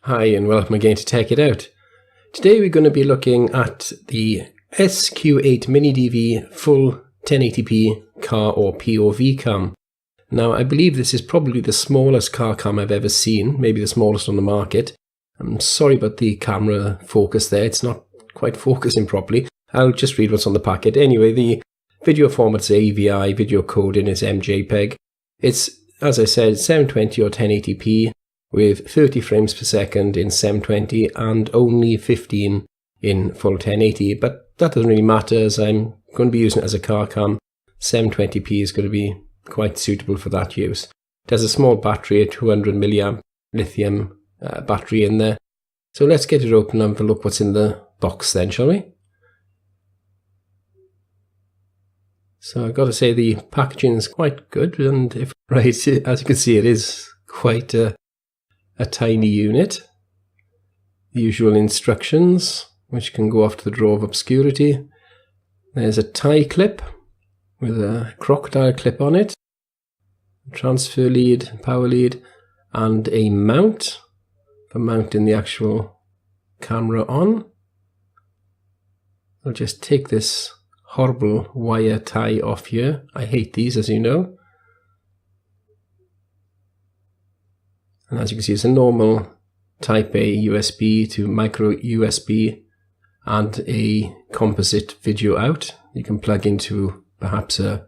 Hi and welcome again to Tech It Out. Today we're going to be looking at the SQ8 Mini DV full 1080p car or POV cam. Now I believe this is probably the smallest car cam I've ever seen, maybe the smallest on the market. I'm sorry about the camera focus there, it's not quite focusing properly. I'll just read what's on the packet. Anyway, the video format's AVI, video coding is MJPEG. It's, as I said, 720 or 1080p. With 30 frames per second in 720 and only 15 in full 1080, but that doesn't really matter as I'm going to be using it as a car cam. 720p is going to be quite suitable for that use. It has a small battery, a 200 milliamp lithium battery in there. So let's get it open and have a look what's in the box then, shall we? So I've got to say the packaging is quite good, and if right, as you can see, it is quite a tiny unit. The usual instructions, which can go off to the drawer of obscurity. There's a tie clip with a crocodile clip on it, transfer lead, power lead, and a mount for mounting the actual camera on. I'll just take this horrible wire tie off here. I hate these, as you know. And as you can see, it's a normal Type A USB to micro USB and a composite video out. You can plug into perhaps a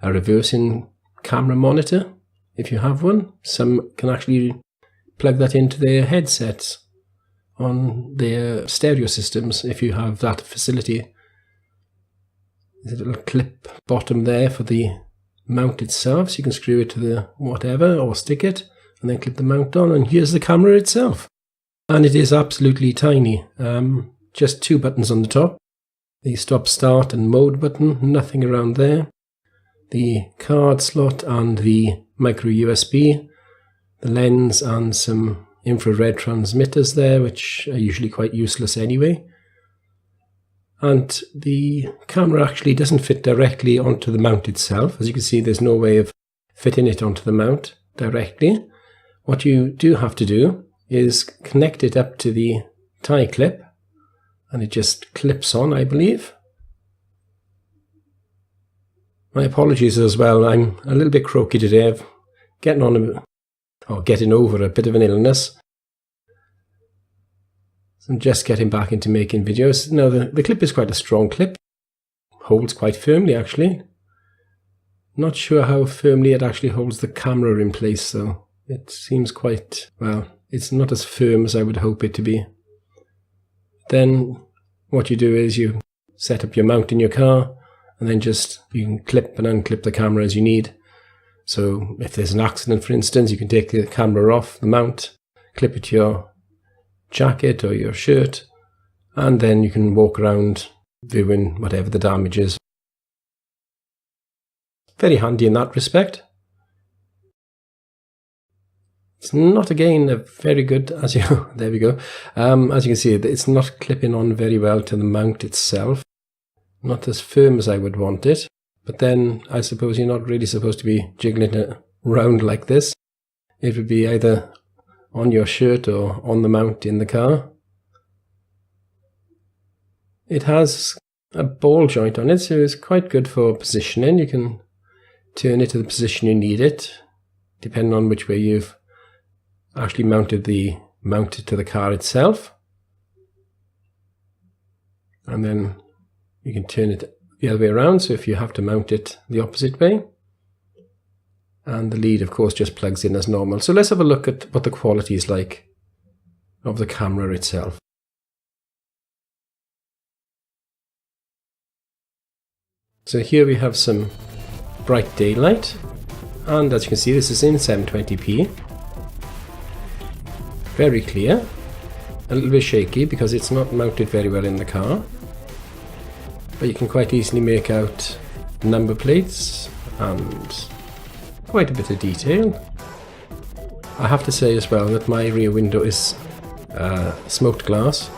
reversing camera monitor if you have one. Some can actually plug that into their headsets on their stereo systems if you have that facility. There's a little clip bottom there for the mount itself, so you can screw it to the whatever or stick it. And then clip the mount on, and here's the camera itself. And it is absolutely tiny. Just two buttons on the top. The stop, start and mode button, nothing around there. The card slot and the micro USB. The lens and some infrared transmitters there, which are usually quite useless anyway. And the camera actually doesn't fit directly onto the mount itself. As you can see, there's no way of fitting it onto the mount directly. What you do have to do is connect it up to the tie clip, and it just clips on, I believe. My apologies as well, I'm a little bit croaky today. I'm getting over a bit of an illness. So I'm just getting back into making videos. Now the clip is quite a strong clip, holds quite firmly actually. Not sure how firmly it actually holds the camera in place though. It seems quite, well, it's not as firm as I would hope it to be. Then what you do is you set up your mount in your car, and then you can clip and unclip the camera as you need. So if there's an accident, for instance, you can take the camera off the mount, clip it to your jacket or your shirt, and then you can walk around viewing whatever the damage is. Very handy in that respect. It's not, again, a very good, there we go. As you can see, it's not clipping on very well to the mount itself. Not as firm as I would want it. But then, I suppose you're not really supposed to be jiggling it around like this. It would be either on your shirt or on the mount in the car. It has a ball joint on it, so it's quite good for positioning. You can turn it to the position you need it, depending on which way you've actually mounted to the car itself, and then you can turn it the other way around, so if you have to mount it the opposite way. And the lead, of course, just plugs in as normal. So let's have a look at what the quality is like of the camera itself. So here we have some bright daylight, and as you can see, this is in 720p. Very clear, a little bit shaky because it's not mounted very well in the car, but you can quite easily make out number plates and quite a bit of detail. I have to say as well that my rear window is smoked glass,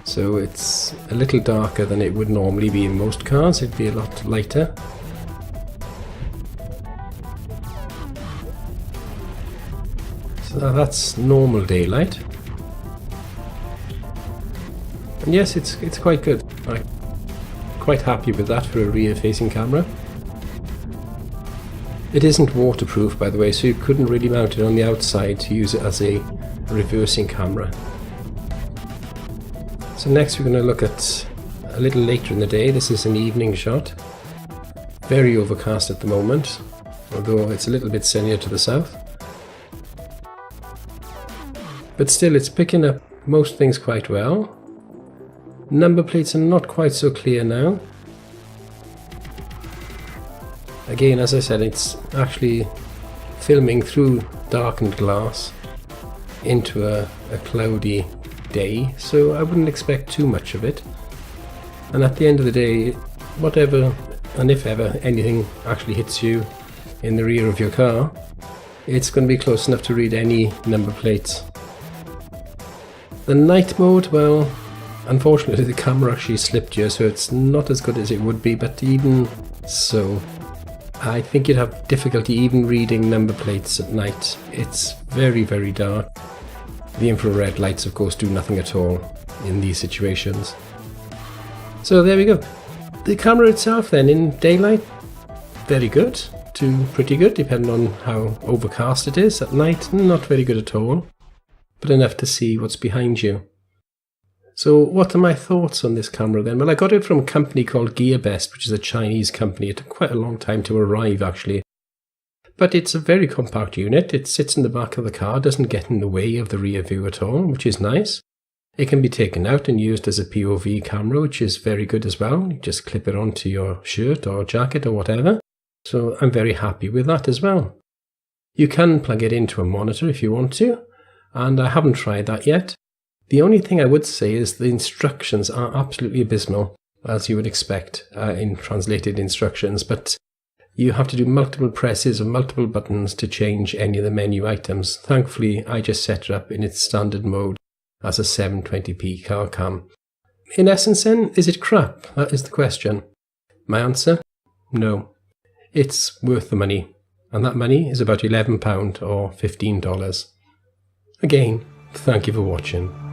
so it's a little darker than it would normally be in most cars. It'd be a lot lighter. So that's normal daylight. And yes, it's quite good. I'm quite happy with that for a rear-facing camera. It isn't waterproof, by the way, so you couldn't really mount it on the outside to use it as a reversing camera. So next we're going to look at a little later in the day. This is an evening shot. Very overcast at the moment, although it's a little bit sunnier to the south. But still, it's picking up most things quite well. Number plates are not quite so clear now. Again, as I said, it's actually filming through darkened glass into a cloudy day, so I wouldn't expect too much of it. And at the end of the day, whatever and if ever anything actually hits you in the rear of your car, it's going to be close enough to read any number plates. The night mode, well, unfortunately the camera actually slipped here, so it's not as good as it would be, but even so, I think you'd have difficulty even reading number plates at night. It's very, very dark. The infrared lights, of course, do nothing at all in these situations. So there we go. The camera itself then, in daylight, very good to pretty good, depending on how overcast it is. At night, not very good at all, but enough to see what's behind you. So what are my thoughts on this camera then? Well, I got it from a company called GearBest, which is a Chinese company. It took quite a long time to arrive, actually. But it's a very compact unit. It sits in the back of the car, doesn't get in the way of the rear view at all, which is nice. It can be taken out and used as a POV camera, which is very good as well. You just clip it onto your shirt or jacket or whatever. So I'm very happy with that as well. You can plug it into a monitor if you want to, and I haven't tried that yet. The only thing I would say is the instructions are absolutely abysmal, as you would expect in translated instructions, but you have to do multiple presses of multiple buttons to change any of the menu items. Thankfully, I just set it up in its standard mode as a 720p car cam. In essence then, is it crap? That is the question. My answer? No. It's worth the money, and that money is about £11 or $15. Again, thank you for watching.